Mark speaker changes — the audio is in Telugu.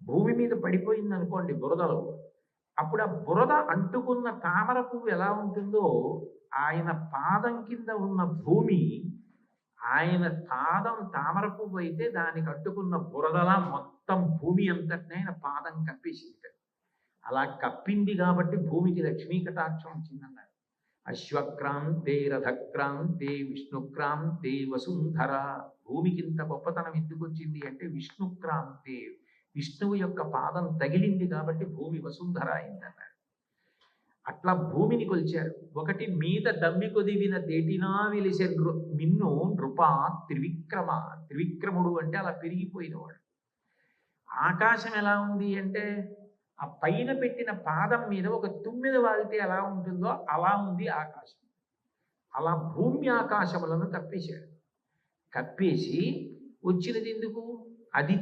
Speaker 1: భూమి మీద పడిపోయింది అనుకోండి బురదలో. అప్పుడు ఆ బురద అంటుకున్న తామర పువ్వు ఎలా ఉంటుందో, ఆయన పాదం కింద ఉన్న భూమి, ఆయన పాదం తామర పువ్వు అయితే దానికి అట్టుకున్న బురదలా మొత్తం భూమి అంతటిని ఆయన పాదం కప్పేసింది. అలా కప్పింది కాబట్టి భూమికి లక్ష్మీ కటాక్షం వచ్చిందన్నారు. అశ్వక్రాంతే రథక్రాంతే విష్ణుక్రాంతే వసుంధర. భూమికి ఇంత గొప్పతనం ఎందుకు వచ్చింది అంటే విష్ణుక్రాంతే, విష్ణువు యొక్క పాదం తగిలింది కాబట్టి భూమి వసుంధర అయిందన్నారు. అట్లా భూమిని కొలిచారు. ఒకటి మీద దమ్మి కొదివిన దేటినా వెలిసే మిన్ను నృప త్రివిక్రమ. త్రివిక్రముడు అంటే అలా పెరిగిపోయినవాడు. ఆకాశం ఎలా ఉంది అంటే ఆ పైన పెట్టిన పాదం మీద ఒక తుమ్మిద వాలితే ఎలా ఉంటుందో అలా ఉంది ఆకాశం. అలా భూమి ఆకాశములను కప్పేశాడు. కప్పేసి వచ్చినది ఎందుకు? అదితి